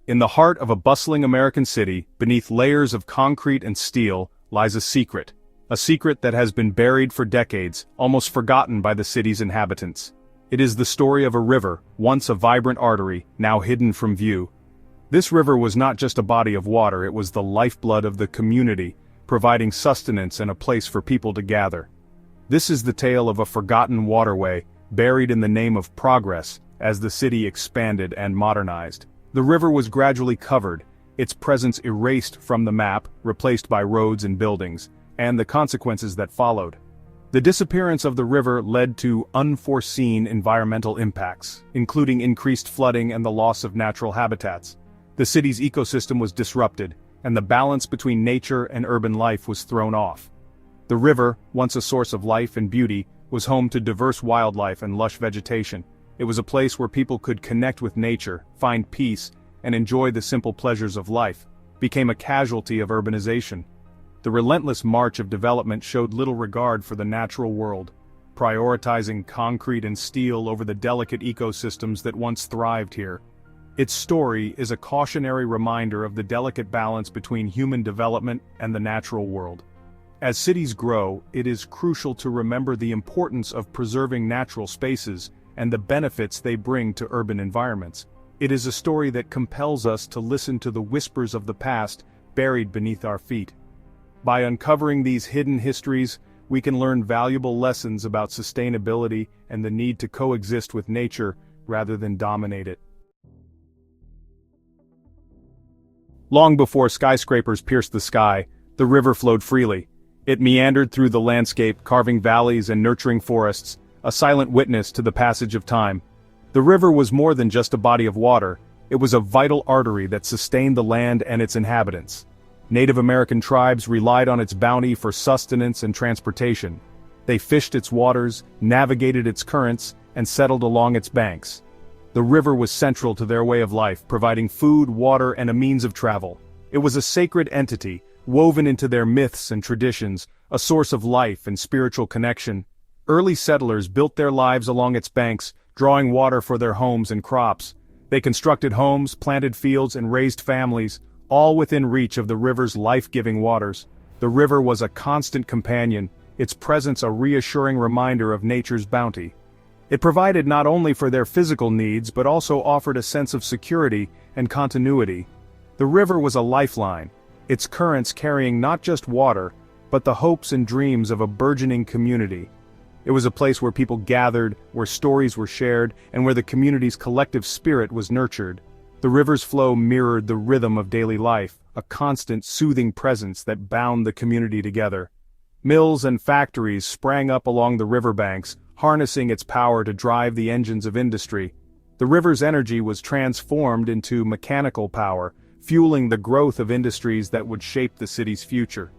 In the heart of a bustling American city, beneath layers of concrete and steel, lies a secret that has been buried for decades, almost forgotten by the city's inhabitants. It is the story of a river, once a vibrant artery, now hidden from view. This river was not just a body of water, it was the lifeblood of the community, providing sustenance and a place for people to gather. This is the tale of a forgotten waterway, buried in the name of progress, as the city expanded and modernized. The river was gradually covered, its presence erased from the map, replaced by roads and buildings, and the consequences that followed. The disappearance of the river led to unforeseen environmental impacts, including increased flooding and the loss of natural habitats. The city's ecosystem was disrupted, and the balance between nature and urban life was thrown off. The river, once a source of life and beauty, was home to diverse wildlife and lush vegetation. It was a place where people could connect with nature, find peace, and enjoy the simple pleasures of life. Became a casualty of urbanization. The relentless march of development showed little regard for the natural world, prioritizing concrete and steel over the delicate ecosystems that once thrived here. Its story is a cautionary reminder of the delicate balance between human development and the natural world. As cities grow, it is crucial to remember the importance of preserving natural spaces and the benefits they bring to urban environments. It is a story that compels us to listen to the whispers of the past buried beneath our feet. By uncovering these hidden histories, we can learn valuable lessons about sustainability and the need to coexist with nature rather than dominate it. Long before skyscrapers pierced the sky, the river flowed freely. It meandered through the landscape, carving valleys and nurturing forests, a silent witness to the passage of time. The river was more than just a body of water, it was a vital artery that sustained the land and its inhabitants. Native American tribes relied on its bounty for sustenance and transportation. They fished its waters, navigated its currents, and settled along its banks. The river was central to their way of life, providing food, water, and a means of travel. It was a sacred entity, woven into their myths and traditions, a source of life and spiritual connection. Early settlers built their lives along its banks, drawing water for their homes and crops. They constructed homes, planted fields, and raised families, all within reach of the river's life-giving waters. The river was a constant companion, its presence a reassuring reminder of nature's bounty. It provided not only for their physical needs but also offered a sense of security and continuity. The river was a lifeline, its currents carrying not just water, but the hopes and dreams of a burgeoning community. It was a place where people gathered, where stories were shared, and where the community's collective spirit was nurtured. The river's flow mirrored the rhythm of daily life, a constant, soothing presence that bound the community together. Mills and factories sprang up along the riverbanks, harnessing its power to drive the engines of industry. The river's energy was transformed into mechanical power, fueling the growth of industries that would shape the city's future.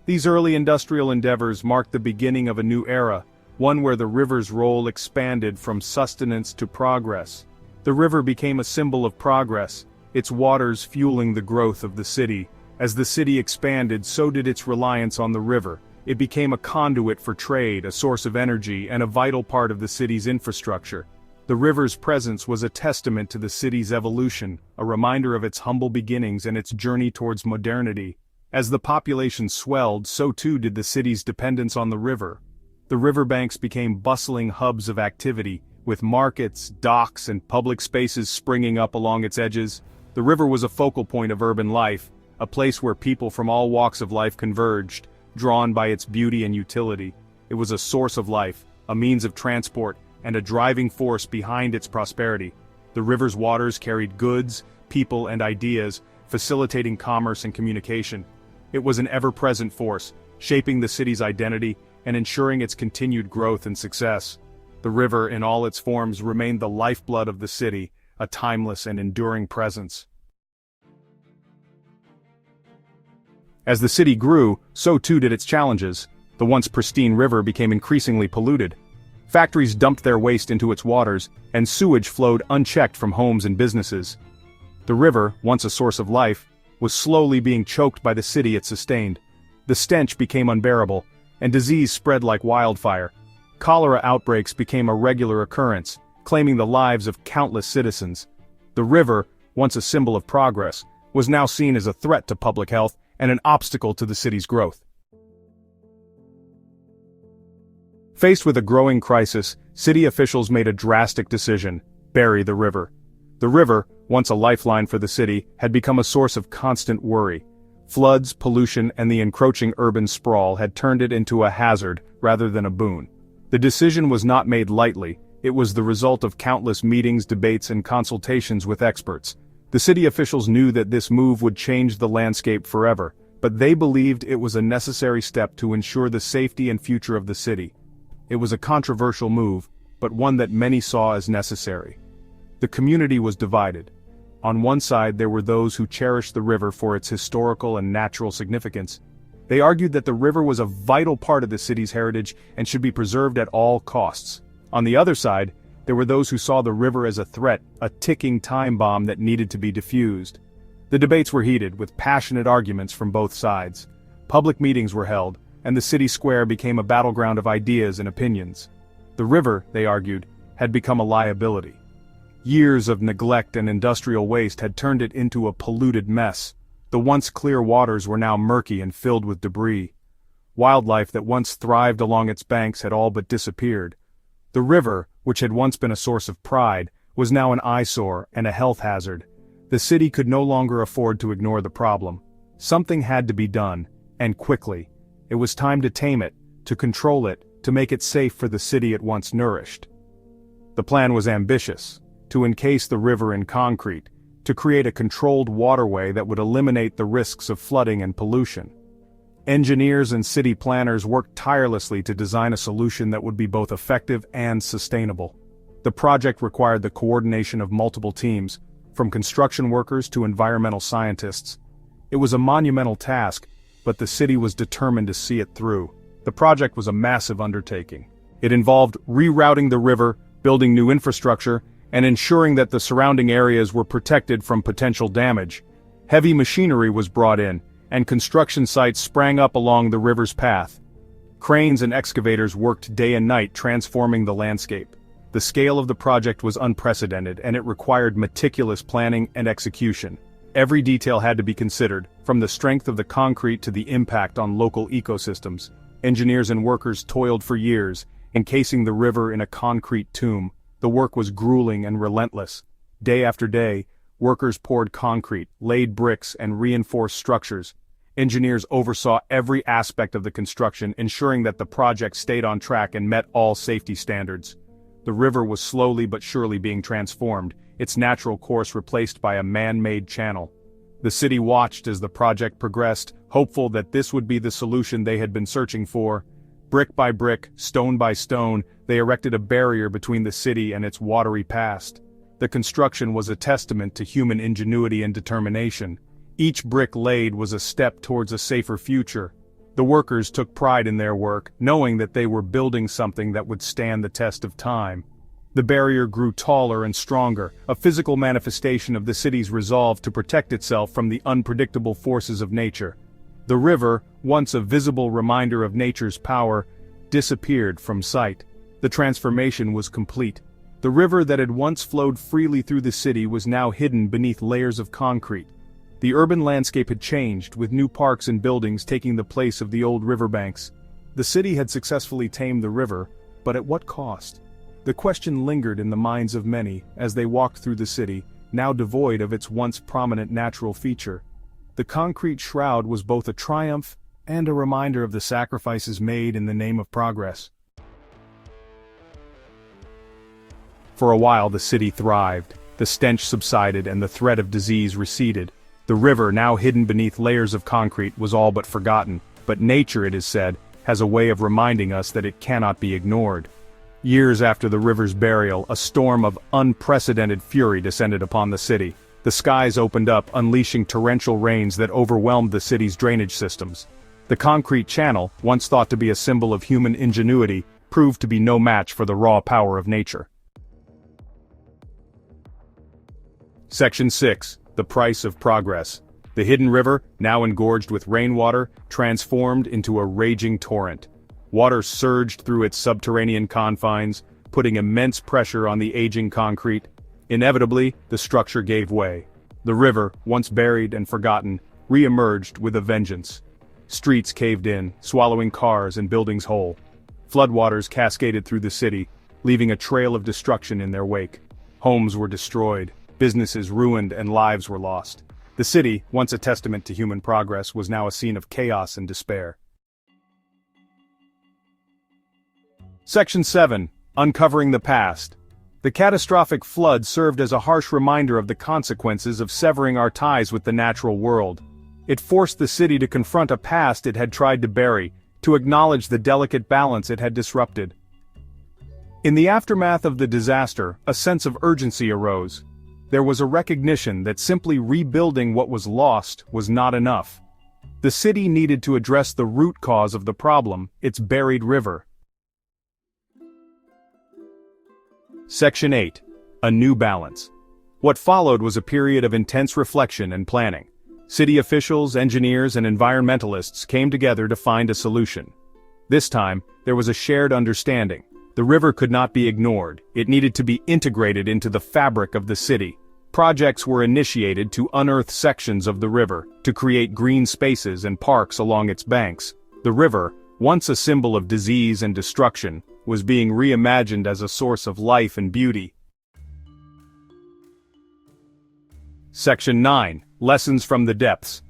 These early industrial endeavors marked the beginning of a new era, one where the river's role expanded from sustenance to progress. The river became a symbol of progress, its waters fueling the growth of the city. As the city expanded, so did its reliance on the river. It became a conduit for trade, a source of energy, and a vital part of the city's infrastructure. The river's presence was a testament to the city's evolution, a reminder of its humble beginnings and its journey towards modernity. As the population swelled, so too did the city's dependence on the river. The riverbanks became bustling hubs of activity, with markets, docks, and public spaces springing up along its edges. The river was a focal point of urban life, a place where people from all walks of life converged, drawn by its beauty and utility. It was a source of life, a means of transport, and a driving force behind its prosperity. The river's waters carried goods, people, and ideas, facilitating commerce and communication. It was an ever-present force, shaping the city's identity and ensuring its continued growth and success. The river, in all its forms, remained the lifeblood of the city, a timeless and enduring presence. As the city grew, so too did its challenges. The once pristine river became increasingly polluted. Factories dumped their waste into its waters, and sewage flowed unchecked from homes and businesses. The river, once a source of life, was slowly being choked by the city it sustained. The stench became unbearable, and disease spread like wildfire. Cholera outbreaks became a regular occurrence, claiming the lives of countless citizens. The river, once a symbol of progress, was now seen as a threat to public health and an obstacle to the city's growth. Faced with a growing crisis, city officials made a drastic decision: bury the river. The river, once a lifeline for the city, had become a source of constant worry. Floods, pollution, and the encroaching urban sprawl had turned it into a hazard rather than a boon. The decision was not made lightly. It was the result of countless meetings, debates, and consultations with experts. The city officials knew that this move would change the landscape forever, but they believed it was a necessary step to ensure the safety and future of the city. It was a controversial move, but one that many saw as necessary. The community was divided. On one side there were those who cherished the river for its historical and natural significance. They argued that the river was a vital part of the city's heritage and should be preserved at all costs. On the other side, there were those who saw the river as a threat, a ticking time bomb that needed to be diffused. The debates were heated, with passionate arguments from both sides. Public meetings were held, and the city square became a battleground of ideas and opinions. The river, they argued, had become a liability. Years of neglect and industrial waste had turned it into a polluted mess. The once clear waters were now murky and filled with debris. Wildlife that once thrived along its banks had all but disappeared. The river, which had once been a source of pride, was now an eyesore and a health hazard. The city could no longer afford to ignore the problem. Something had to be done, and quickly. It was time to tame it, to control it, to make it safe for the city it once nourished. The plan was ambitious: to encase the river in concrete, to create a controlled waterway that would eliminate the risks of flooding and pollution. Engineers and city planners worked tirelessly to design a solution that would be both effective and sustainable. The project required the coordination of multiple teams, from construction workers to environmental scientists. It was a monumental task, but the city was determined to see it through. The project was a massive undertaking. It involved rerouting the river, building new infrastructure, and ensuring that the surrounding areas were protected from potential damage. Heavy machinery was brought in, and construction sites sprang up along the river's path. Cranes and excavators worked day and night, transforming the landscape. The scale of the project was unprecedented, and it required meticulous planning and execution. Every detail had to be considered, from the strength of the concrete to the impact on local ecosystems. Engineers and workers toiled for years, encasing the river in a concrete tomb. The work was grueling and relentless. Day after day, workers poured concrete, laid bricks, and reinforced structures. Engineers oversaw every aspect of the construction, ensuring that the project stayed on track and met all safety standards. The river was slowly but surely being transformed, its natural course replaced by a man-made channel. The city watched as the project progressed, hopeful that this would be the solution they had been searching for. Brick by brick, stone by stone, they erected a barrier between the city and its watery past. The construction was a testament to human ingenuity and determination. Each brick laid was a step towards a safer future. The workers took pride in their work, knowing that they were building something that would stand the test of time. The barrier grew taller and stronger, a physical manifestation of the city's resolve to protect itself from the unpredictable forces of nature. The river, once a visible reminder of nature's power, disappeared from sight. The transformation was complete. The river that had once flowed freely through the city was now hidden beneath layers of concrete. The urban landscape had changed, with new parks and buildings taking the place of the old riverbanks. The city had successfully tamed the river, but at what cost? The question lingered in the minds of many as they walked through the city, now devoid of its once prominent natural feature. The concrete shroud was both a triumph and a reminder of the sacrifices made in the name of progress. For a while the city thrived. The stench subsided and the threat of disease receded. The river, now hidden beneath layers of concrete, was all but forgotten, but nature, it is said, has a way of reminding us that it cannot be ignored. Years after the river's burial, a storm of unprecedented fury descended upon the city. The skies opened up, unleashing torrential rains that overwhelmed the city's drainage systems. The concrete channel, once thought to be a symbol of human ingenuity, proved to be no match for the raw power of nature. Section 6. The Price of Progress. The hidden river, now engorged with rainwater, transformed into a raging torrent. Water surged through its subterranean confines, putting immense pressure on the aging concrete. Inevitably, the structure gave way. The river, once buried and forgotten, re-emerged with a vengeance. Streets caved in, swallowing cars and buildings whole. Floodwaters cascaded through the city, leaving a trail of destruction in their wake. Homes were destroyed, businesses ruined, and lives were lost. The city, once a testament to human progress, was now a scene of chaos and despair. Section 7. Uncovering the Past. The catastrophic flood served as a harsh reminder of the consequences of severing our ties with the natural world. It forced the city to confront a past it had tried to bury, to acknowledge the delicate balance it had disrupted. In the aftermath of the disaster, a sense of urgency arose. There was a recognition that simply rebuilding what was lost was not enough. The city needed to address the root cause of the problem, its buried river. Section 8. A New Balance. What followed was a period of intense reflection and planning. City officials, engineers, and environmentalists came together to find a solution. This time, there was a shared understanding. The river could not be ignored. It needed to be integrated into the fabric of the city. Projects were initiated to unearth sections of the river, to create green spaces and parks along its banks. The river, once a symbol of disease and destruction, was being reimagined as a source of life and beauty. Section 9. Lessons from the Depths.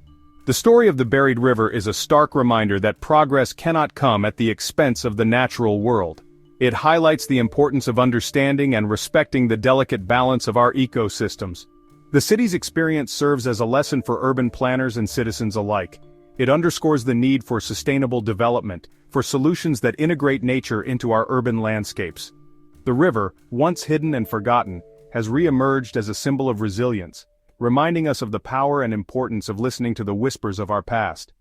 The story of the buried river is a stark reminder that progress cannot come at the expense of the natural world. It highlights the importance of understanding and respecting the delicate balance of our ecosystems. The city's experience serves as a lesson for urban planners and citizens alike. It underscores the need for sustainable development, for solutions that integrate nature into our urban landscapes. The river, once hidden and forgotten, has re-emerged as a symbol of resilience, reminding us of the power and importance of listening to the whispers of our past.